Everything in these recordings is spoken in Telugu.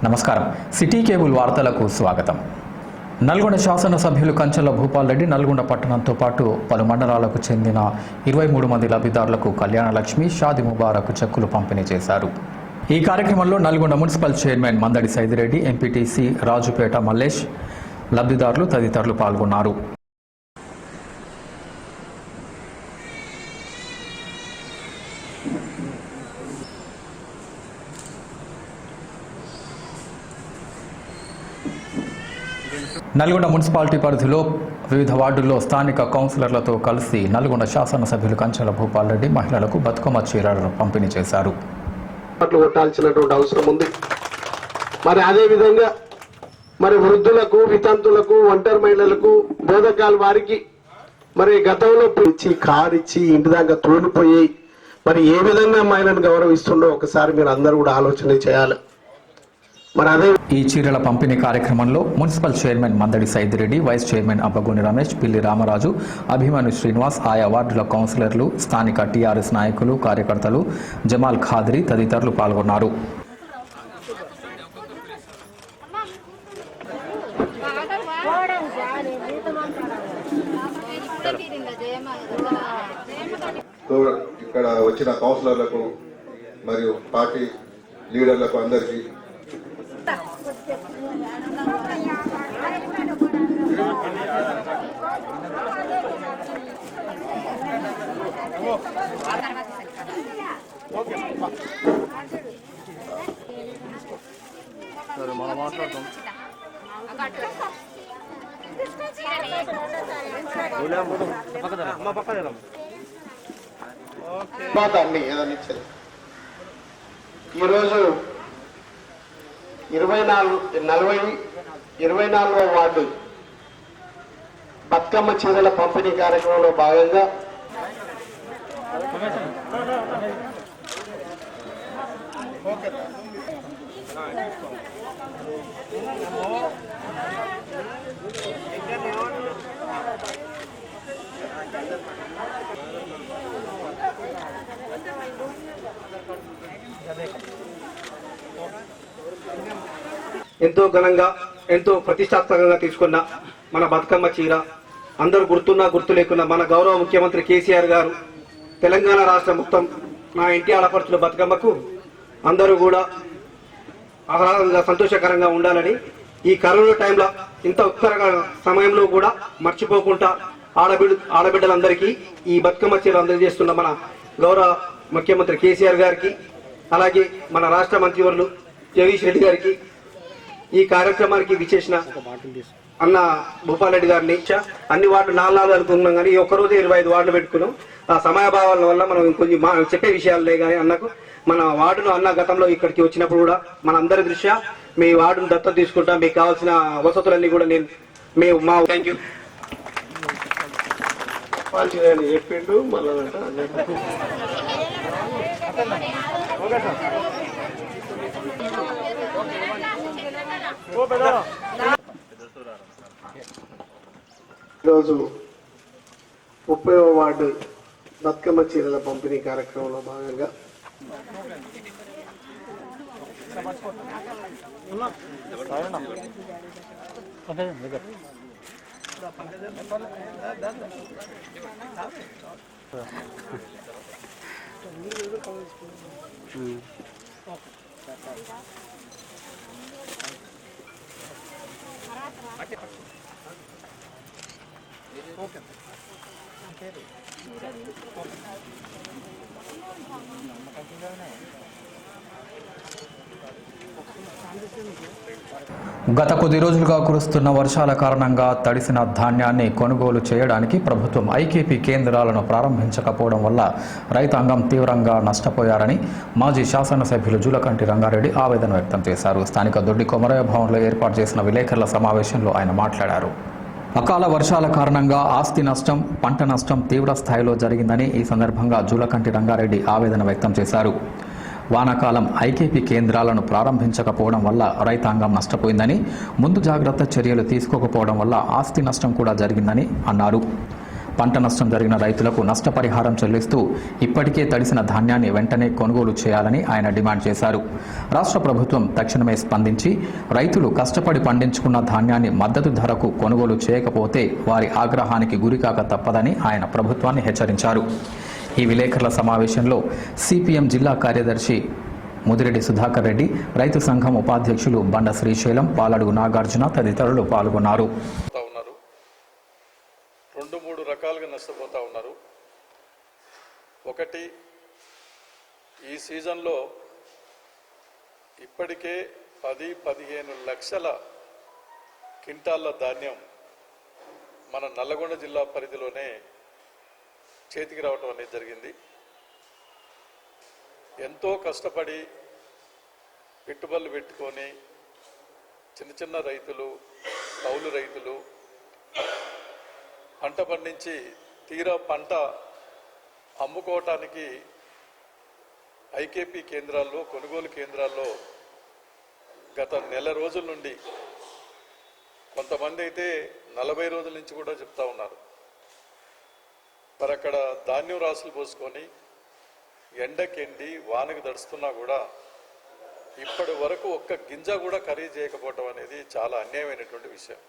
నమస్కారం. సిటీ కేబుల్ వార్తలకు స్వాగతం. నల్గొండ శాసనసభ్యులు కంచెల భూపాల్ రెడ్డి నల్గొండ పట్టణంతో పాటు పలు మండలాలకు చెందిన 23 మంది లబ్ధిదారులకు కళ్యాణ లక్ష్మి, షాది ముబారక్ చెక్కులు పంపిణీ చేశారు. ఈ కార్యక్రమంలో Nalgonda municipal chairman Mandadi Saidireddy, MPTC Rajupeta Mallesh, లబ్ధిదారులు తదితరులు పాల్గొన్నారు. నల్గొండ మున్సిపాలిటీ పరిధిలో వివిధ వార్డుల్లో స్థానిక కౌన్సిలర్లతో కలిసి నల్గొండ శాసనసభ్యులు కంచెల భూపాల్ రెడ్డి మహిళలకు బతుకమ్మ చీరలను పంపిణీ చేశారు. కొట్టాల్సినటువంటి అవసరం ఉంది. మరి అదేవిధంగా మరి వృద్ధులకు, వితంతులకు, ఒంటరి మహిళలకు, బోధకాల వారికి మరి గతంలో ఇచ్చి కారిచ్చి ఇంటి దాకా తోలిపోయి మరి ఏ విధంగా మహిళను గౌరవిస్తుండో ఒకసారి మీరు అందరూ కూడా ఆలోచన చేయాలి. ఈ చీరల పంపిణీ కార్యక్రమంలో municipal chairman Mandadi Saidireddy, vice chairman Abbagoni Ramesh, Pilli Ramaraju, అభిమాని శ్రీనివాస్, ఆయా వార్డుల కౌన్సిలర్లు, స్థానిక టీఆర్ఎస్ నాయకులు, కార్యకర్తలు, జమాల్ ఖాద్రి తదితరులు పాల్గొన్నారు. ఇక్కడ వచ్చిన కౌన్సిలర్లకు మరియు పార్టీ లీడర్లకు అందరికీ ఈరోజు 24వ వార్డు బతుకమ్మ చీరల పంపిణీ కార్యక్రమంలో భాగంగా ఎంతో ఘనంగా, ఎంతో ప్రతిష్టాత్మకంగా తీసుకున్న మన బతుకమ్మ చీర అందరూ గుర్తున్నా గుర్తు లేకున్నా మన గౌరవ ముఖ్యమంత్రి కేసీఆర్ గారు తెలంగాణ రాష్ట్రం మొత్తం మా ఇంటి ఆడపడుచుల బతుకమ్మకు అందరూ కూడా ఆహ్లాదంగా, సంతోషకరంగా ఉండాలని ఈ కరోనా టైంలో ఇంత ఉత్తర సమయంలో కూడా మర్చిపోకుండా ఆడబిడ్డలందరికీ ఈ బతుకమ్మ చీర అందజేస్తున్న మన గౌరవ ముఖ్యమంత్రి కేసీఆర్ గారికి, అలాగే మన రాష్ట్ర మంత్రివర్యులు జగదీష్ రెడ్డి గారికి, ఈ కార్యక్రమానికి విచ్చేసిన అన్న భూపాల్ రెడ్డి గారిని అన్ని వార్డు 4 అనుకున్నాం కానీ ఈ ఒక్కరోజు 25 వార్డులు పెట్టుకున్నాం. ఆ సమయభావాల వల్ల మనం కొంచెం చెప్పే విషయాలే కానీ అన్నకు మన వార్డును అన్న గతంలో ఇక్కడికి వచ్చినప్పుడు కూడా మన అందరి దృష్ట్యా మీ వార్డును దత్తత తీసుకుంటా, మీకు కావాల్సిన వసతులన్నీ కూడా మేము థ్యాంక్ యూ చెప్పిండు. మళ్ళీ ఈరోజు 30వ వార్డు బతుకమ్మ చీరల పంపిణీ కార్యక్రమంలో భాగంగా గత కొద్ది రోజులుగా కురుస్తున్న వర్షాల కారణంగా తడిసిన ధాన్యాన్ని కొనుగోలు చేయడానికి ప్రభుత్వం ఐకేపీ కేంద్రాలను ప్రారంభించకపోవడం వల్ల రైతాంగం తీవ్రంగా నష్టపోయారని మాజీ శాసనసభ్యులు జూలకంటి రంగారెడ్డి ఆవేదన వ్యక్తం చేశారు. స్థానిక దొడ్డి కొమరయ్య భవన్లో ఏర్పాటు చేసిన విలేకరుల సమావేశంలో ఆయన మాట్లాడారు. అకాల వర్షాల కారణంగా ఆస్తి నష్టం, పంట నష్టం తీవ్ర స్థాయిలో జరిగిందని ఈ సందర్భంగా జూలకంటి రంగారెడ్డి ఆవేదన వ్యక్తం చేశారు. వానాకాలం ఐకేపీ కేంద్రాలను ప్రారంభించకపోవడం వల్ల రైతాంగం నష్టపోయిందని, ముందు జాగ్రత్త చర్యలు తీసుకోకపోవడం వల్ల ఆస్తి నష్టం కూడా జరిగిందని అన్నారు. పంట నష్టం జరిగిన రైతులకు నష్టపరిహారం చెల్లిస్తూ ఇప్పటికే తడిసిన ధాన్యాన్ని వెంటనే కొనుగోలు చేయాలని ఆయన డిమాండ్ చేశారు. రాష్ట్ర ప్రభుత్వం తక్షణమే స్పందించి రైతులు కష్టపడి పండించుకున్న ధాన్యాన్ని మద్దతు ధరకు కొనుగోలు చేయకపోతే వారి ఆగ్రహానికి గురికాక తప్పదని ఆయన ప్రభుత్వాన్ని హెచ్చరించారు. ఈ విలేకరుల సమావేశంలో సిపిఎం జిల్లా కార్యదర్శి ముదిరెడ్డి సుధాకర్ రెడ్డి, రైతు సంఘం ఉపాధ్యక్షులు బండ శ్రీశైలం, పాలడుగు నాగార్జున తదితరులు పాల్గొన్నారు. 2-3 రకాలుగా నష్టపోతా ఉన్నారు. ఒకటి, ఈ సీజన్లో ఇప్పటికే 10-15 లక్షల క్వింటాళ్ళ ధాన్యం మన నల్లగొండ జిల్లా పరిధిలోనే చేతికి రావటం అనేది జరిగింది. ఎంతో కష్టపడి పెట్టుబడులు పెట్టుకొని చిన్న చిన్న రైతులు, కౌలు రైతులు పంట పండించి తీరా పంట అమ్ముకోవటానికి ఐకేపీ కేంద్రాల్లో, కొనుగోలు కేంద్రాల్లో గత నెల రోజుల నుండి, కొంతమంది అయితే 40 రోజుల నుంచి కూడా చెప్తా ఉన్నారు. మరి అక్కడ ధాన్యం రాసులు పోసుకొని ఎండకెండి వానకు దడుస్తున్నా కూడా ఇప్పటి వరకు ఒక్క గింజ కూడా ఖరీదు చేయకపోవటం అనేది చాలా అన్యాయమైనటువంటి విషయం.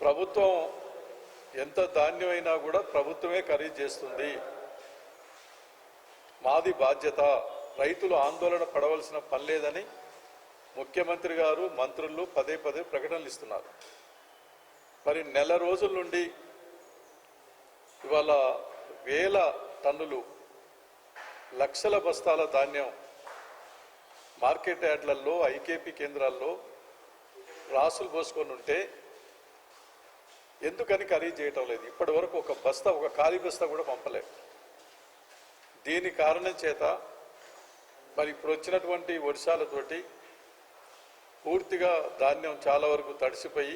ప్రభుత్వం ఎంత ధాన్యం అయినా కూడా ప్రభుత్వమే ఖరీదు చేస్తుంది. మాది బాధ్యత, రైతులు ఆందోళన పడవలసిన పని లేదని ముఖ్యమంత్రి గారు, మంత్రులు పదే ప్రకటనలు ఇస్తున్నారు. మరి నెల రోజుల నుండి ఇవాళ వేల టన్నులు, లక్షల బస్తాల ధాన్యం మార్కెట్ యార్డ్లలో, ఐకేపీ కేంద్రాల్లో రాసులు పోసుకొని ఉంటే ఎందుకని ఖరీదు చేయటం లేదు? ఇప్పటి వరకు ఒక బస్తా, ఒక ఖాళీ బస్తా కూడా పంపలేదు. దీని కారణం చేత మరి ఇప్పుడు వచ్చినటువంటి వర్షాలతోటి పూర్తిగా ధాన్యం చాలా వరకు తడిసిపోయి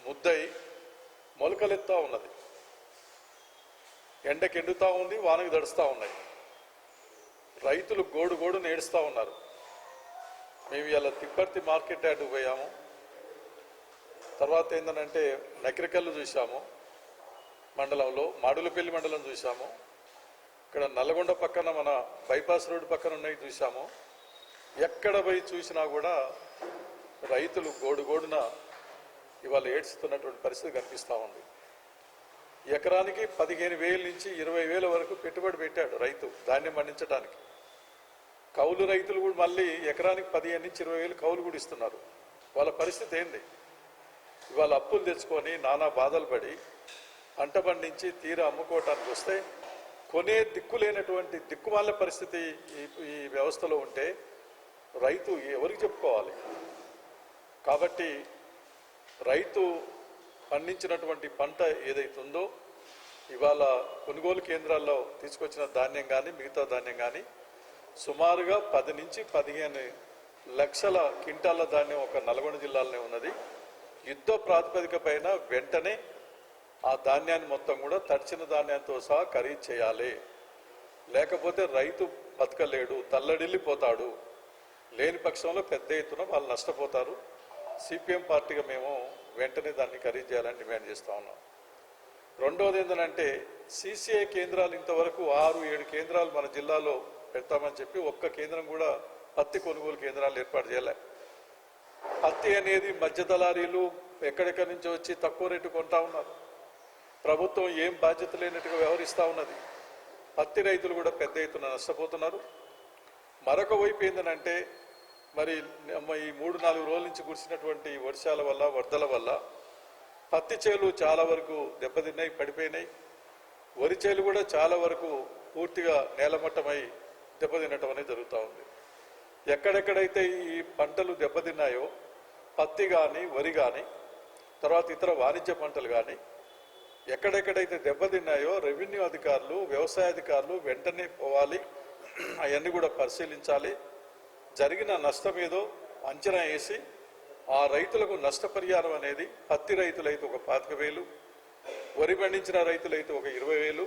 ముద్దయి మొలకలెత్తా ఉన్నది. ఎండకి ఎండుతూ ఉంది, వానకు దడుస్తూ ఉన్నాయి. రైతులు గోడు నేడుస్తూ ఉన్నారు. మేము ఇలా తిప్పర్తి మార్కెట్ యార్డు పోయాము, తర్వాత ఏంటంటే నకిరికల్లు చూసాము మండలంలో, మాడులపల్లి మండలం చూసాము, ఇక్కడ నల్లగొండ పక్కన మన బైపాస్ రోడ్డు పక్కన ఉన్నాయి చూసాము. ఎక్కడ పోయి చూసినా కూడా రైతులు గోడున ఇవాళ ఏడ్చుతున్నటువంటి పరిస్థితి కనిపిస్తూ ఉంది. ఎకరానికి 15,000 నుంచి 20,000 వరకు పెట్టుబడి పెట్టాడు రైతు ధాన్యం పండించడానికి. కౌలు రైతులు కూడా మళ్ళీ ఎకరానికి 15,000 నుంచి 20,000 కౌలు కూడా ఇస్తున్నారు. వాళ్ళ పరిస్థితి ఏంది? ఇవాళ అప్పులు తెచ్చుకొని నానా బాధలు పడి పంట పండించి తీరా అమ్ముకోవటానికి వస్తే కొనే దిక్కులేనటువంటి దిక్కుమాల పరిస్థితి ఈ వ్యవస్థలో ఉంటే రైతు ఎవరికి చెప్పుకోవాలి? కాబట్టి రైతు పండించినటువంటి పంట ఏదైతుందో ఇవాళ కొనుగోలు కేంద్రాల్లో తీసుకొచ్చిన ధాన్యం కానీ మిగతా ధాన్యం కానీ సుమారుగా 10 నుంచి 15 లక్షల క్వింటాల ధాన్యం ఒక నల్గొండ జిల్లాలోనే ఉన్నది. యుద్ధ ప్రాతిపదిక పైన వెంటనే ఆ ధాన్యాన్ని మొత్తం కూడా తడిచిన ధాన్యంతో సహా ఖరీదు చేయాలి. లేకపోతే రైతు బతకలేడు, తల్లడిల్లిపోతాడు. లేని పక్షంలో పెద్ద ఎత్తున వాళ్ళు నష్టపోతారు. సిపిఎం పార్టీగా మేము వెంటనే దాన్ని ఖరీదు చేయాలని డిమాండ్ చేస్తూ ఉన్నాం. రెండవది ఏంటంటే సిసిఐ కేంద్రాలు ఇంతవరకు 6-7 కేంద్రాలు మన జిల్లాలో పెడతామని చెప్పి ఒక్క కేంద్రం కూడా పత్తి కొనుగోలు కేంద్రాలు ఏర్పాటు చేయలే. పత్తి అనేది మధ్య దళారీలు ఎక్కడెక్కడి నుంచి వచ్చి తక్కువ రేటు కొంటా ఉన్నారు. ప్రభుత్వం ఏం బాధ్యత లేనట్టుగా వ్యవహరిస్తూ ఉన్నది. పత్తి రైతులు కూడా పెద్ద ఎత్తున నష్టపోతున్నారు. మరొక వైపు ఏంటంటే మరి ఈ 3-4 రోజుల నుంచి కురిసినటువంటి వర్షాల వల్ల, వరదల వల్ల పత్తి చేలు చాలా వరకు దెబ్బతిన్నాయి, పడిపోయినాయి. వరి చేలు కూడా చాలా వరకు పూర్తిగా నేలమట్టమై దెబ్బతినటం అనేది జరుగుతూ ఉంది. ఎక్కడెక్కడైతే ఈ పంటలు దెబ్బతిన్నాయో పత్తి కానీ, వరి కానీ, తర్వాత ఇతర వాణిజ్య పంటలు కానీ ఎక్కడెక్కడైతే దెబ్బతిన్నాయో రెవెన్యూ అధికారులు, వ్యవసాయ అధికారులు వెంటనే పోవాలి, అవన్నీ కూడా పరిశీలించాలి. జరిగిన నష్టం ఏదో అంచనా వేసి ఆ రైతులకు నష్టపరిహారం అనేది పత్తి రైతులైతే ఒక 25,000, వరి పండించిన రైతులైతే ఒక 20,000,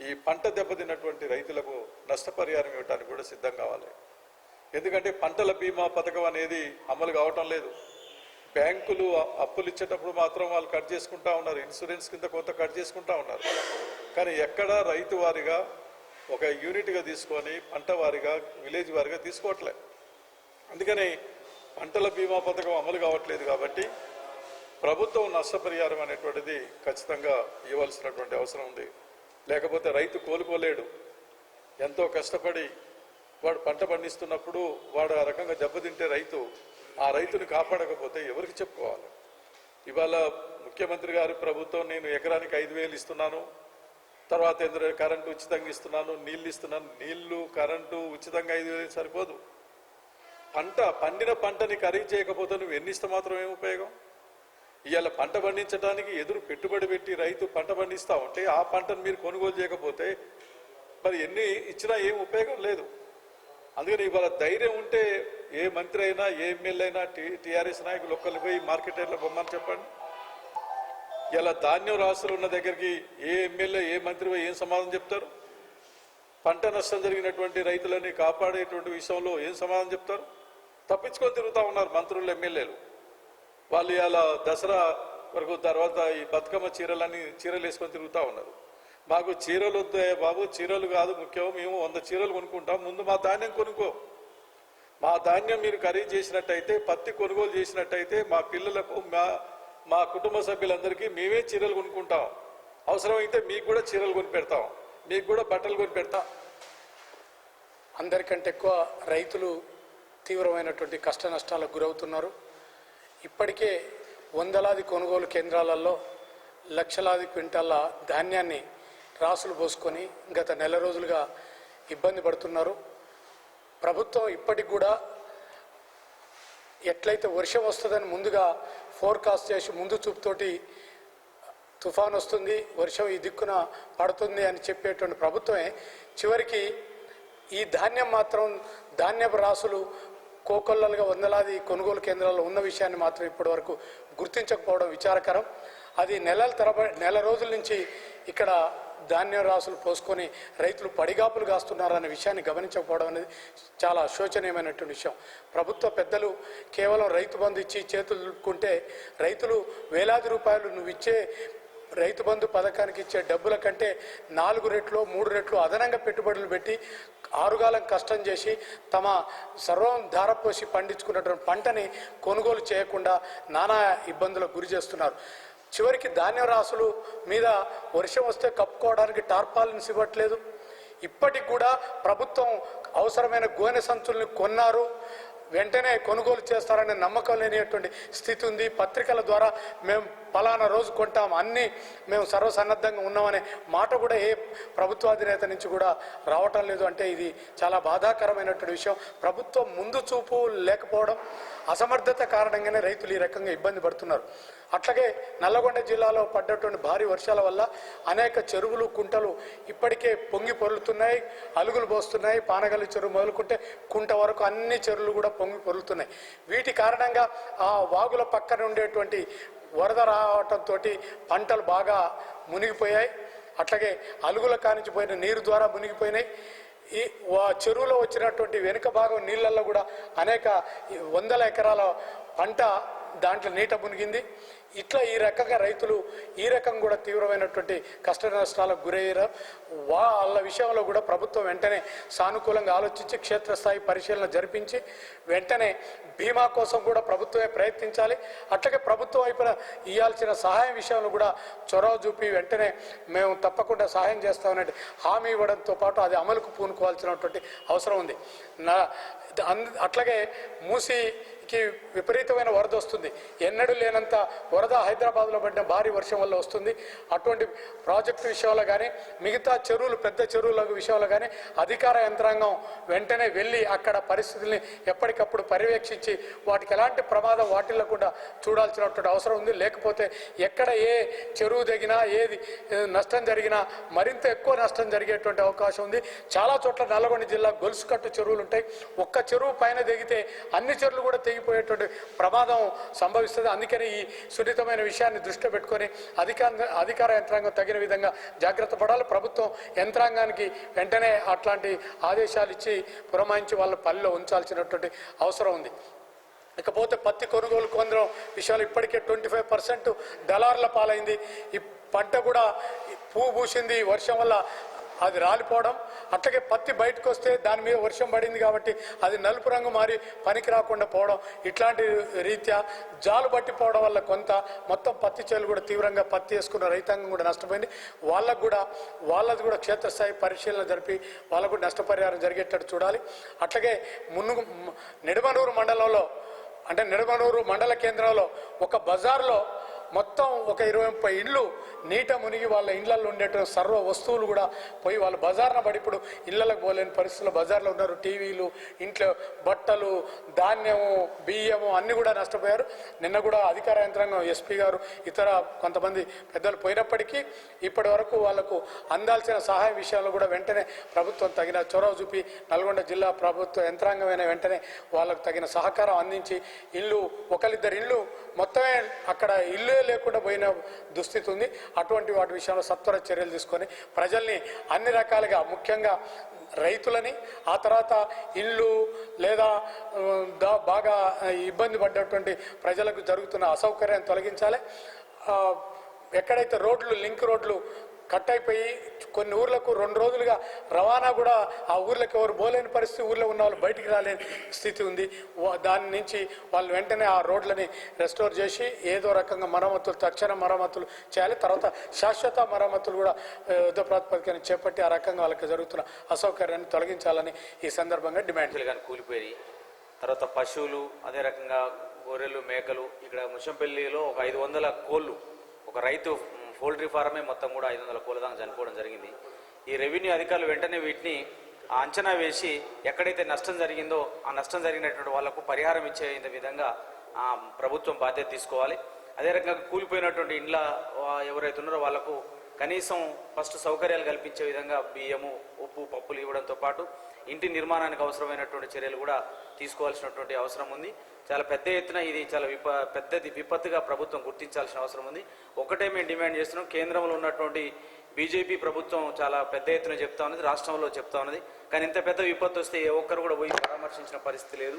ఈ పంట దెబ్బతిన్నటువంటి రైతులకు నష్టపరిహారం ఇవ్వడానికి కూడా సిద్ధం కావాలి. ఎందుకంటే పంటల బీమా పథకం అనేది అమలు కావటం లేదు. బ్యాంకులు అప్పులు ఇచ్చేటప్పుడు మాత్రం వాళ్ళు కట్ చేసుకుంటా ఉన్నారు, ఇన్సూరెన్స్ కింద కొంత కట్ చేసుకుంటా ఉన్నారు. కానీ ఎక్కడా రైతు వారిగా ఒక యూనిట్గా తీసుకొని పంట వారిగా విలేజ్ వారిగా తీసుకోవట్లే. అందుకని పంటల బీమా పథకం అమలు కావట్లేదు. కాబట్టి ప్రభుత్వం నష్టపరిహారం అనేటువంటిది ఖచ్చితంగా ఇవ్వాల్సినటువంటి అవసరం ఉంది. లేకపోతే రైతు కోలుకోలేడు. ఎంతో కష్టపడి వాడు పంట పండిస్తున్నప్పుడు వాడు ఆ రకంగా దెబ్బతింటే ఆ రైతుని కాపాడకపోతే ఎవరికి చెప్పుకోవాలి? ఇవాళ ముఖ్యమంత్రి గారి ప్రభుత్వం నేను ఎకరానికి 5,000 ఇస్తున్నాను, తర్వాత కరెంటు ఉచితంగా ఇస్తున్నాను, నీళ్ళు ఇస్తున్నాను. నీళ్లు కరెంటు ఉచితంగా 5,000 సరిపోదు. పండిన పంటని ఖరీదు చేయకపోతే నువ్వు ఎన్ని ఇస్తే మాత్రం ఏం ఉపయోగం? ఇవాళ పంట పండించడానికి ఎదురు పెట్టుబడి పెట్టి రైతు పంట పండిస్తూ ఉంటే ఆ పంటను మీరు కొనుగోలు చేయకపోతే మరి ఎన్ని ఇచ్చినా ఏం ఉపయోగం లేదు. అందుకని ఇవాళ ధైర్యం ఉంటే ఏ మంత్రి అయినా ఏ ఎమ్మెల్యే అయినా టీఆర్ఎస్ నాయకులు ఒక్కరిని పోయి మార్కెట్ యార్డ్లో బొమ్మని చెప్పండి. ఇలా ధాన్యం రాసులు ఉన్న దగ్గరికి ఏ ఎమ్మెల్యే ఏ మంత్రి పోయి ఏం సమాధానం చెప్తారు? పంట నష్టం జరిగినటువంటి రైతులని కాపాడేటువంటి విషయంలో ఏం సమాధానం చెప్తారు? తప్పించుకొని తిరుగుతూ ఉన్నారు మంత్రులు, ఎమ్మెల్యేలు. వాళ్ళు ఇలా దసరా వరకు తర్వాత ఈ బతుకమ్మ చీరలు వేసుకొని తిరుగుతూ ఉన్నారు. మాకు చీరలు వద్దు బాబు, చీరలు కాదు ముఖ్యం, మేము 100 చీరలు కొనుక్కుంటాం, ముందు మా ధాన్యం కొనుక్కో. మా ధాన్యం మీరు ఖరీదు చేసినట్టయితే, పత్తి కొనుగోలు చేసినట్టయితే మా పిల్లలకు మా కుటుంబ సభ్యులందరికీ మేమే చీరలు కొనుక్కుంటాం. అవసరమైతే మీకు కూడా చీరలు కొని పెడతాం, మీకు కూడా బట్టలు కొని పెడతాం. అందరికంటే ఎక్కువ రైతులు తీవ్రమైనటువంటి కష్ట నష్టాలకు గురవుతున్నారు. ఇప్పటికే వందలాది కొనుగోలు కేంద్రాలలో లక్షలాది క్వింటాల ధాన్యాన్ని రాసులు పోసుకొని గత నెల రోజులుగా ఇబ్బంది పడుతున్నారు. ప్రభుత్వం ఇప్పటికి కూడా ఎట్లయితే వర్షం వస్తుందని ముందుగా ఫోర్కాస్ట్ చేసి ముందు చూపుతోటి తుఫాన్ వస్తుంది, వర్షం ఈ దిక్కున పడుతుంది అని చెప్పేటువంటి ప్రభుత్వమే చివరికి ఈ ధాన్యం మాత్రం ధాన్యపు రాసులు కోకొల్లలుగా వందలాది కొనుగోలు కేంద్రాల్లో ఉన్న విషయాన్ని మాత్రం ఇప్పటి వరకు గుర్తించకపోవడం విచారకరం. అది నెల రోజుల నుంచి ఇక్కడ ధాన్యం రాసులు పోసుకొని రైతులు పడిగాపులు కాస్తున్నారనే విషయాన్ని గమనించకపోవడం అనేది చాలా శోచనీయమైనటువంటి విషయం. ప్రభుత్వ పెద్దలు కేవలం రైతు బంధు ఇచ్చి చేతులు దులుపుకుంటే రైతులు వేలాది రూపాయలు నువ్వు ఇచ్చే రైతు బంధు పథకానికి ఇచ్చే డబ్బుల కంటే 4 రెట్లు 3 రెట్లు అదనంగా పెట్టుబడులు పెట్టి ఆరుగాలం కష్టం చేసి తమ సర్వం ధారపోసి పండించుకున్నటువంటి పంటని కొనుగోలు చేయకుండా నానా ఇబ్బందులకు గురి చేస్తున్నారు. చివరికి ధాన్యం రాసులు మీద వర్షం వస్తే కప్పుకోవడానికి టార్పాలిన్స్ ఇవ్వట్లేదు. ఇప్పటికి కూడా ప్రభుత్వం అవసరమైన గోనె సంచుల్ని కొన్నారు, వెంటనే కొనుగోలు చేస్తారనే నమ్మకం లేనిటువంటి స్థితి ఉంది. పత్రికల ద్వారా మేము పలానా రోజు కొంటాం, అన్నీ మేము సర్వసన్నద్ధంగా ఉన్నామనే మాట కూడా ఏ ప్రభుత్వాధినేత నుంచి కూడా రావటం లేదు. అంటే ఇది చాలా బాధాకరమైనటువంటి విషయం. ప్రభుత్వం ముందు చూపు లేకపోవడం, అసమర్థత కారణంగానే రైతులు ఈ రకంగా ఇబ్బంది పడుతున్నారు. అట్లాగే నల్లగొండ జిల్లాలో పడ్డటువంటి భారీ వర్షాల వల్ల అనేక చెరువులు కుంటలు ఇప్పటికే పొంగి పొర్లుతున్నాయి, అలుగులు పోస్తున్నాయి. పానగల్లి చెరువు మొదలుకుంటే కుంట వరకు అన్ని చెరువులు కూడా పొంగి పొర్లుతున్నాయి. వీటి కారణంగా ఆ వాగుల పక్కన ఉండేటువంటి వరద రావటంతో పంటలు బాగా మునిగిపోయాయి. అట్లాగే అలుగుల కానించి పోయిన నీరు ద్వారా మునిగిపోయినాయి. ఈ చెరువులో వచ్చినటువంటి వెనుక భాగం నీళ్ళల్లో కూడా అనేక వందల ఎకరాల పంట దాంట్లో నీట మునిగింది. ఇట్లా ఈ రకంగా రైతులు ఈ రకం కూడా తీవ్రమైనటువంటి కష్ట నష్టాలకు గురయ్యారు. వాళ్ళ విషయంలో కూడా ప్రభుత్వం వెంటనే సానుకూలంగా ఆలోచించి క్షేత్రస్థాయి పరిశీలన జరిపించి వెంటనే బీమా కోసం కూడా ప్రభుత్వమే ప్రయత్నించాలి. అట్లాగే ప్రభుత్వం వైపున ఇవ్వాల్సిన సహాయం విషయంలో కూడా చొరవ చూపి వెంటనే మేము తప్పకుండా సహాయం చేస్తామనే హామీ ఇవ్వడంతో పాటు అది అమలుకు పూనుకోవాల్సినటువంటి అవసరం ఉంది. అట్లాగే మూసీకి విపరీతమైన వరద వస్తుంది. ఎన్నడూ లేనంత వరద హైదరాబాద్లో పడిన భారీ వర్షం వల్ల వస్తుంది. అటువంటి ప్రాజెక్టు విషయంలో కానీ మిగతా చెరువులు పెద్ద చెరువుల విషయంలో కానీ అధికార యంత్రాంగం వెంటనే వెళ్ళి అక్కడ పరిస్థితుల్ని ఎప్పటికప్పుడు పర్యవేక్షించి వాటికి ఎలాంటి ప్రమాదం వాటిల్లకుండా చూడాల్సినటువంటి అవసరం ఉంది. లేకపోతే ఎక్కడ ఏ చెరువు దిగినా ఏది నష్టం జరిగినా మరింత ఎక్కువ నష్టం జరిగేటువంటి అవకాశం ఉంది. చాలా చోట్ల నల్లగొండ జిల్లా గొలుసు కట్టు చెరువులు ఉంటాయి. ఒక్క చెరువు పైన దిగితే అన్ని చెరువులు కూడా తెగిపోయేటువంటి ప్రమాదం సంభవిస్తుంది. అందుకని ఈ సున్నితమైన విషయాన్ని దృష్టిలో పెట్టుకొని అధికార యంత్రాంగం తగిన విధంగా జాగ్రత్త పడాలి. ప్రభుత్వం యంత్రాంగానికి వెంటనే అట్లాంటి ఆదేశాలు ఇచ్చి పురమాయించి వాళ్ళ పనిలో ఉంచాల్సినటువంటి అవసరం ఉంది. ఇకపోతే పత్తి కొనుగోలు కేంద్రం విషయాలు ఇప్పటికే 25% దళారుల పాలైంది. ఈ పంట కూడా పువ్వు పూసింది వర్షం వల్ల, అది రాలిపోవడం. అట్లాగే పత్తి బయటకు వస్తే దాని మీద వర్షం పడింది కాబట్టి అది నలుపు రంగు మారి పనికి రాకుండా పోవడం, ఇట్లాంటి రీత్యా జాలు పట్టిపోవడం వల్ల మొత్తం పత్తి చేలు కూడా తీవ్రంగా పత్తి వేసుకున్న రైతాంగం కూడా నష్టపోయింది. వాళ్ళది కూడా క్షేత్రస్థాయి పరిశీలన జరిపి వాళ్ళకు కూడా నష్టపరిహారం జరిగేటట్టు చూడాలి. అట్లాగే నిడమనూరు మండలంలో అంటే నిడమనూరు మండల కేంద్రంలో ఒక బజార్లో మొత్తం ఒక 20-30 ఇండ్లు నీట మునిగి వాళ్ళ ఇళ్లలో ఉండేటువంటి సర్వ వస్తువులు కూడా పోయి వాళ్ళు బజార్న పడి ఇప్పుడు ఇళ్లకు పోలేని పరిస్థితుల్లో బజార్లో ఉన్నారు. టీవీలు, ఇంట్లో బట్టలు, ధాన్యము, బియ్యము అన్నీ కూడా నష్టపోయారు. నిన్న కూడా అధికార యంత్రాంగం ఎస్పీ గారు ఇతర కొంతమంది పెద్దలు పోయినప్పటికీ ఇప్పటి వరకు వాళ్లకు అందాల్సిన సహాయం విషయంలో కూడా వెంటనే ప్రభుత్వం తగిన చొరవ చూపి నల్గొండ జిల్లా ప్రభుత్వ యంత్రాంగమైన వెంటనే వాళ్ళకు తగిన సహకారం అందించి ఒకరిద్దరు ఇల్లు మొత్తమే అక్కడ ఇల్లే లేకుండా పోయిన దుస్థితి ఉంది. అటువంటి వాటి విషయంలో సత్వర చర్యలు తీసుకొని ప్రజల్ని అన్ని రకాలుగా, ముఖ్యంగా రైతులని, ఆ తర్వాత ఇల్లు లేదా బాగా ఇబ్బంది పడ్డటువంటి ప్రజలకు జరుగుతున్న అసౌకర్యాన్ని తొలగించాలి. ఎక్కడైతే లింక్ రోడ్లు కట్ అయిపోయి కొన్ని ఊర్లకు 2 రోజులుగా రవాణా కూడా ఆ ఊర్లకు ఎవరు పోలేని పరిస్థితి, ఊర్లో ఉన్న వాళ్ళు బయటికి రాలేని స్థితి ఉంది. దాని నుంచి వాళ్ళు వెంటనే ఆ రోడ్లని రెస్టోర్ చేసి ఏదో రకంగా తక్షణ మరమ్మతులు చేయాలి. తర్వాత శాశ్వత మరమ్మతులు కూడా యుద్ధ ప్రాతిపదికన చేపట్టి ఆ రకంగా వాళ్ళకి జరుగుతున్న అసౌకర్యాన్ని తొలగించాలని ఈ సందర్భంగా డిమాండ్ కానీ కూలిపోయి తర్వాత పశువులు, అదే రకంగా గొర్రెలు, మేకలు. ఇక్కడ ముషంపల్లిలో ఒక 500 కోళ్ళు, ఒక రైతు పౌల్ట్రీ ఫారమే మొత్తం కూడా 500 కోళ్ళ దాకా చనిపోవడం జరిగింది. ఈ రెవెన్యూ అధికారులు వెంటనే వీటిని అంచనా వేసి ఎక్కడైతే నష్టం జరిగిందో ఆ నష్టం జరిగినటువంటి వాళ్లకు పరిహారం ఇచ్చే విధంగా ప్రభుత్వం బాధ్యత తీసుకోవాలి. అదే రకంగా కూలిపోయినటువంటి ఇండ్ల ఎవరైతే ఉన్నారో వాళ్లకు కనీసం ఫస్ట్ సౌకర్యాలు కల్పించే విధంగా బియ్యము, ఉప్పు, పప్పులు ఇవ్వడంతో పాటు ఇంటి నిర్మాణానికి అవసరమైనటువంటి చర్యలు కూడా తీసుకోవాల్సినటువంటి అవసరం ఉంది. చాలా పెద్ద ఎత్తున ఇది చాలా విపత్తుగా ప్రభుత్వం గుర్తించాల్సిన అవసరం ఉంది. ఒకటే మేము డిమాండ్ చేస్తున్నాం, కేంద్రంలో ఉన్నటువంటి బీజేపీ ప్రభుత్వం చాలా పెద్ద ఎత్తున చెప్తా ఉన్నది, రాష్ట్రంలో చెప్తా ఉన్నది. కానీ ఇంత పెద్ద విపత్తు వస్తే ఏ ఒక్కరు కూడా పోయి పరామర్శించిన పరిస్థితి లేదు.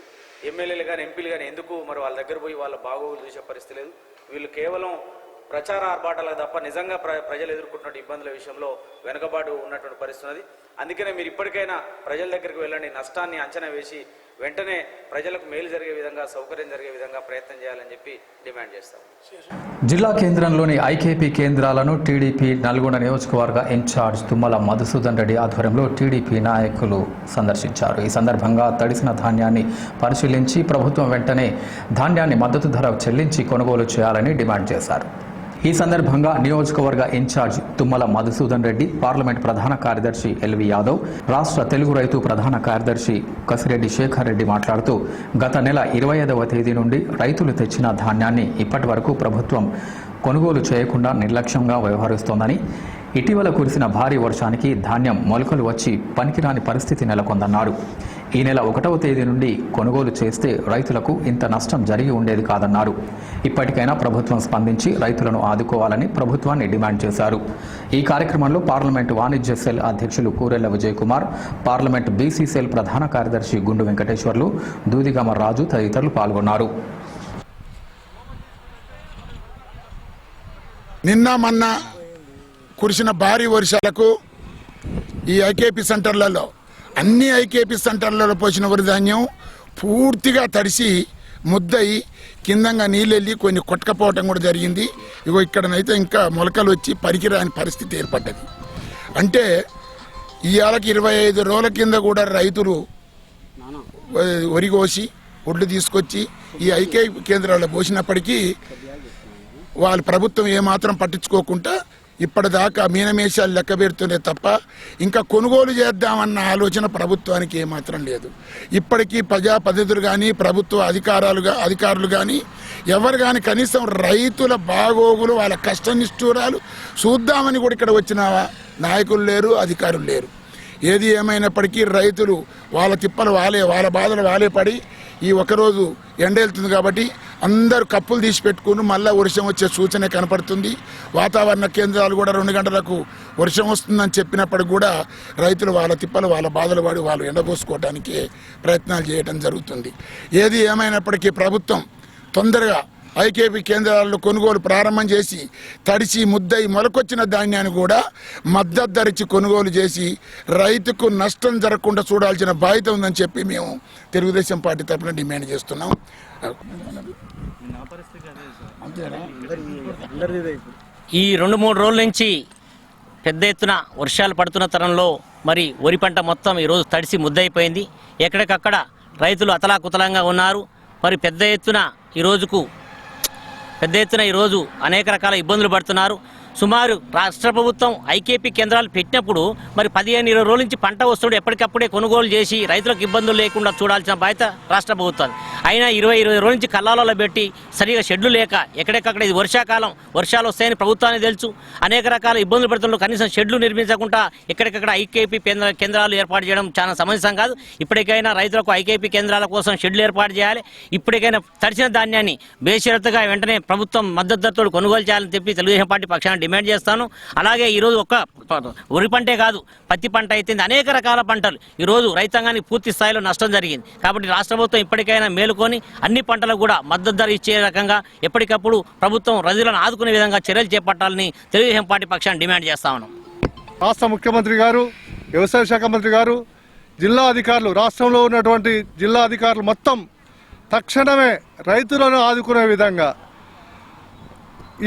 ఎమ్మెల్యేలు కానీ ఎంపీలు కానీ ఎందుకు మరి వాళ్ళ దగ్గర పోయి వాళ్ళ బాగోగులు చూసే పరిస్థితి లేదు. వీళ్ళు కేవలం ప్రచార ఆర్భాటాలకు తప్ప నిజంగా ప్రజలు ఎదుర్కొంటున్న ఇబ్బందుల విషయంలో వెనుకబాటు ఉన్నటువంటి పరిస్థితి ఉన్నది. అందుకనే మీరు ఇప్పటికైనా ప్రజల దగ్గరికి వెళ్ళండి, నష్టాన్ని అంచనా వేసి వెంటనే ప్రజలకు మేలు జరిగే విధంగా, సౌకర్యం జరిగే విధంగా ప్రయత్నం చేయాలని చెప్పి డిమాండ్ చేస్తాం. జిల్లా కేంద్రంలోని ఐకేపీ కేంద్రాలను టీడీపీ నల్గొండ నియోజకవర్గ ఇన్ఛార్జ్ తుమ్మల మధుసూదన్ రెడ్డి ఆధ్వర్యంలో టీడీపీ నాయకులు సందర్శించారు. ఈ సందర్భంగా తడిసిన ధాన్యాన్ని పరిశీలించి ప్రభుత్వం వెంటనే ధాన్యాన్ని మద్దతు ధర చెల్లించి కొనుగోలు చేయాలని డిమాండ్ చేశారు. ఈ సందర్భంగా నియోజకవర్గ ఇన్ఛార్జ్ తుమ్మల మధుసూదన్ రెడ్డి, పార్లమెంట్ ప్రధాన కార్యదర్శి ఎల్వి యాదవ్, రాష్ట్ర తెలుగు రైతు ప్రధాన కార్యదర్శి కసిరెడ్డి శేఖర్ రెడ్డి మాట్లాడుతూ గత నెల 25వ తేదీ నుండి రైతులు తెచ్చిన ధాన్యాన్ని ఇప్పటి వరకు ప్రభుత్వం కొనుగోలు చేయకుండా నిర్లక్ష్యంగా వ్యవహరిస్తోందని, ఇటీవల కురిసిన భారీ వర్షానికి ధాన్యం మొలకలు వచ్చి పనికిరాని పరిస్థితి నెలకొందన్నారు. ఈ నెల 1వ తేదీ నుండి కొనుగోలు చేస్తే రైతులకు ఇంత నష్టం జరిగి ఉండేది కాదన్నారు. ఇప్పటికైనా ప్రభుత్వం స్పందించి రైతులను ఆదుకోవాలని ప్రభుత్వాన్ని డిమాండ్ చేశారు. ఈ కార్యక్రమంలో పార్లమెంటు వాణిజ్య సెల్ అధ్యక్షులు Kurella Vijay Kumar, parliament BC cell ప్రధాన కార్యదర్శి గుండు వెంకటేశ్వర్లు, దూదిగమ రాజు తదితరులు పాల్గొన్నారు. నిన్న మొన్న కురిసిన భారీ వర్షాలకు ఈ ఐకేపీ సెంటర్లలో, అన్ని ఐకేపీ సెంటర్లలో పోసిన వరి ధాన్యం పూర్తిగా తడిసి ముద్దయి కిందంగా నీళ్ళు వెళ్ళి కొన్ని కొట్టకపోవటం కూడా జరిగింది. ఇగో ఇక్కడనైతే ఇంకా మొలకలు వచ్చి పనికిరాని పరిస్థితి ఏర్పడ్డది. అంటే ఇవాళకి 25 రోజుల కింద కూడా రైతులు వరి కోసి ఒడ్లు తీసుకొచ్చి ఈ ఐకేపీ కేంద్రాల్లో పోసినప్పటికీ వాళ్ళ ప్రభుత్వం ఏమాత్రం పట్టించుకోకుండా ఇప్పటిదాకా మీనమేషాలు లెక్క పెడుతూనే తప్ప ఇంకా కొనుగోలు చేద్దామన్న ఆలోచన ప్రభుత్వానికి ఏమాత్రం లేదు. ఇప్పటికీ ప్రజాప్రతినిధులు కానీ ప్రభుత్వ అధికారులు కానీ ఎవరు కానీ కనీసం రైతుల బాగోగులు, వాళ్ళ కష్టనిష్ఠూరాలు చూద్దామని కూడా ఇక్కడ వచ్చిన నాయకులు లేరు, అధికారులు లేరు. ఏది ఏమైనప్పటికీ రైతులు వాళ్ళ తిప్పలు వాళ్ళే, వాళ్ళ బాధలు వాళ్ళే పడి ఈ ఒకరోజు ఎండ వెళ్తుంది కాబట్టి అందరూ కప్పులు తీసి పెట్టుకుని మళ్ళీ వర్షం వచ్చే సూచన కనపడుతుంది. వాతావరణ కేంద్రాలు కూడా 2 గంటలకు వర్షం వస్తుందని చెప్పినప్పటికి కూడా రైతులు వాళ్ళ తిప్పలు వాళ్ళ బాధలు పడి వాళ్ళు ఎండబోసుకోవడానికి ప్రయత్నాలు చేయడం జరుగుతుంది. ఏది ఏమైనప్పటికీ ప్రభుత్వం తొందరగా ఐకేపీ కేంద్రాల్లో కొనుగోలు ప్రారంభం చేసి తడిసి ముద్దై మొలకొచ్చిన ధాన్యాన్ని కూడా మద్దతు ధరించి కొనుగోలు చేసి రైతుకు నష్టం జరగకుండా చూడాల్సిన బాధ్యత ఉందని చెప్పి మేము తెలుగుదేశం పార్టీ తరఫున డిమాండ్ చేస్తున్నాం. ఈ 2-3 రోజుల నుంచి పెద్ద ఎత్తున వర్షాలు పడుతున్న తరంలో మరి వరి పంట మొత్తం ఈరోజు తడిసి ముద్దయిపోయింది. ఎక్కడికక్కడ రైతులు అతలాకుతలంగా ఉన్నారు. మరి పెద్ద ఎత్తున ఈరోజు అనేక రకాల ఇబ్బందులు పడుతున్నారు. సుమారు రాష్ట్ర ప్రభుత్వం ఐకేపీ కేంద్రాలు పెట్టినప్పుడు మరి 15-20 రోజుల నుంచి పంట వస్తుంటే ఎప్పటికప్పుడే కొనుగోలు చేసి రైతులకు ఇబ్బందులు లేకుండా చూడాల్సిన బాధ్యత రాష్ట్ర ప్రభుత్వం. అయినా 20 రోజుల నుంచి కల్లాలలో పెట్టి సరిగా షెడ్లు లేక ఎక్కడెక్కడ ఇది వర్షాకాలం, వర్షాలు వస్తాయని ప్రభుత్వానికి తెలుసు. అనేక రకాల ఇబ్బందులు పడుతున్నారు. కనీసం షెడ్లు నిర్మించకుండా ఎక్కడెక్కడ ఐకేపీ కేంద్రాలు ఏర్పాటు చేయడం చాలా సమంజసం కాదు. ఇప్పటికైనా రైతులకు ఐకేపీ కేంద్రాల కోసం షెడ్లు ఏర్పాటు చేయాలి. ఇప్పటికైనా తడిసిన ధాన్యాన్ని బేషరతుగా వెంటనే ప్రభుత్వం మద్దతు ధరతో కొనుగోలు చేయాలని చెప్పి తెలుగుదేశం పార్టీ పక్షాన డిమాండ్ చేస్తాను. అలాగే ఈరోజు ఒక్క వరి పంటే కాదు, పత్తి పంట అయితే అనేక రకాల పంటలు ఈరోజు రైతాంగానికి పూర్తి స్థాయిలో నష్టం జరిగింది. కాబట్టి రాష్ట్ర ప్రభుత్వం ఇప్పటికైనా మేలుకొని అన్ని పంటలకు కూడా మద్దతు ధర ఇచ్చే రకంగా ఎప్పటికప్పుడు ప్రభుత్వం రైతులను ఆదుకునే విధంగా చర్యలు చేపట్టాలని తెలుగుదేశం పార్టీ పక్షాన డిమాండ్ చేస్తా ఉన్నాం. రాష్ట్ర ముఖ్యమంత్రి గారు, వ్యవసాయ శాఖ మంత్రి గారు, జిల్లా అధికారులు, రాష్ట్రంలో ఉన్నటువంటి జిల్లా అధికారులు మొత్తం తక్షణమే రైతులను ఆదుకునే విధంగా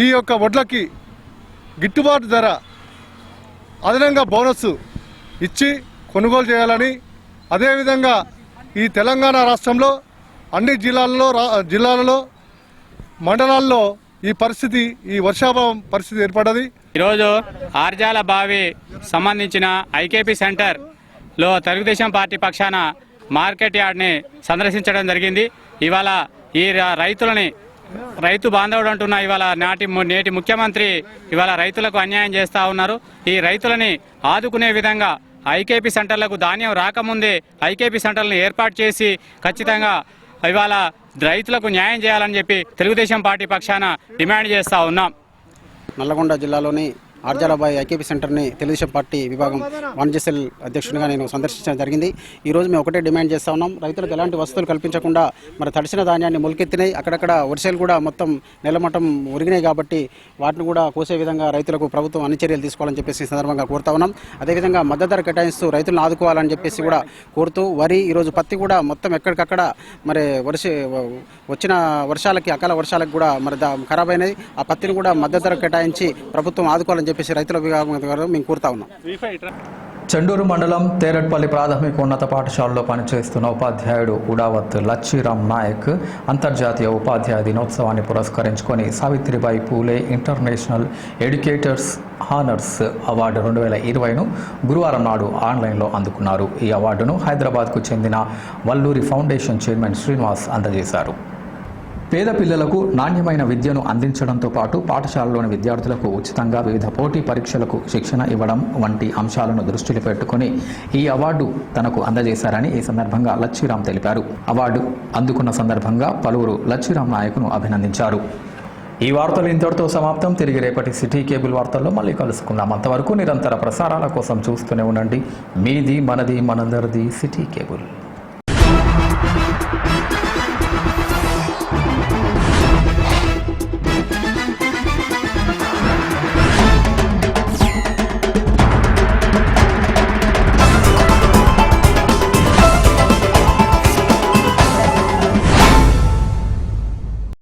ఈ యొక్క వడ్లకి గిట్టుబాటు ధర, అదనంగా బోనస్ ఇచ్చి కొనుగోలు చేయాలని, అదేవిధంగా ఈ తెలంగాణ రాష్ట్రంలో అన్ని జిల్లాలలో మండలాల్లో ఈ వర్షాభావం పరిస్థితి ఏర్పడ్డది. ఈరోజు ఆర్జాల బావి సంబంధించిన ఐకేపీ సెంటర్లో తెలుగుదేశం పార్టీ పక్షాన మార్కెట్ యార్డ్ని సందర్శించడం జరిగింది. ఇవాళ ఈ రైతు బాంధవుడు అంటున్న ఇవాళ నేటి ముఖ్యమంత్రి ఇవాళ రైతులకు అన్యాయం చేస్తూ ఉన్నారు. ఈ రైతులని ఆదుకునే విధంగా ఐకేపీ సెంటర్లకు ధాన్యం రాకముందే ఐకేపీ సెంటర్లను ఏర్పాటు చేసి ఖచ్చితంగా ఇవాళ రైతులకు న్యాయం చేయాలని చెప్పి తెలుగుదేశం పార్టీ పక్షాన డిమాండ్ చేస్తూ ఉన్నాం. నల్లగొండ జిల్లాలోని ఆర్జాలబాయి ఐకేపీ సెంటర్ని తెలుగుదేశం పార్టీ విభాగం వాణిజ్య సెల్ అధ్యక్షునిగా నేను సందర్శించడం జరిగింది. ఈరోజు మేము ఒకటే డిమాండ్ చేస్తూ ఉన్నాం, రైతులకు ఎలాంటి వసతులు కల్పించకుండా మరి తడిసిన ధాన్యాన్ని మొలకెత్తినాయి, అక్కడక్కడ వర్షాలు కూడా మొత్తం నెలమట్టం ఒరిగినాయి కాబట్టి వాటిని కూడా కోసే విధంగా రైతులకు ప్రభుత్వం అన్ని చర్యలు తీసుకోవాలని చెప్పేసి సందర్భంగా కోరుతా ఉన్నాం. అదేవిధంగా మద్దతు ధర కేటాయిస్తూ రైతులను ఆదుకోవాలని చెప్పేసి కూడా కోరుతూ, వరి ఈరోజు పత్తి కూడా మొత్తం ఎక్కడికక్కడ మరి వచ్చిన వర్షాలకి, అకాల వర్షాలకు కూడా మరి ఖరాబ్ అయినది. ఆ పత్తిని కూడా మద్దతు ధర కేటాయించి ప్రభుత్వం ఆదుకోవాలని చెప్పేసి రైతుల విభాగం మేము కోరుతా ఉన్నాం. చెండూరు మండలం తేరట్పల్లి ప్రాథమిక ఉన్నత పాఠశాలలో పనిచేస్తున్న ఉపాధ్యాయుడు ఉడావత్ లచ్చిరామ్ నాయక్ అంతర్జాతీయ ఉపాధ్యాయ దినోత్సవాన్ని పురస్కరించుకొని Savitribai Phule international educators honours award 2020ను గురువారం నాడు ఆన్లైన్లో అందుకున్నారు. ఈ అవార్డును హైదరాబాద్కు చెందిన వల్లూరి ఫౌండేషన్ చైర్మన్ శ్రీనివాస్ అందజేశారు. పేద పిల్లలకు నాణ్యమైన విద్యను అందించడంతో పాటు పాఠశాలలోని విద్యార్థులకు ఉచితంగా వివిధ పోటీ పరీక్షలకు శిక్షణ ఇవ్వడం వంటి అంశాలను దృష్టిలో పెట్టుకుని ఈ అవార్డు తనకు అందజేశారని ఈ సందర్భంగా లచ్చిరామ్ తెలిపారు. అవార్డు అందుకున్న సందర్భంగా పలువురు లచ్చిరామ్ నాయకును అభినందించారు. ఈ వార్తలు ఇంతటితో సమాప్తం. తిరిగి రేపటి సిటీ కేబుల్ వార్తల్లో మళ్ళీ కలుసుకుందాం. అంతవరకు నిరంతర ప్రసారాల కోసం చూస్తూనే ఉండండి. మీది మనది మనందరిది సిటీ కేబుల్.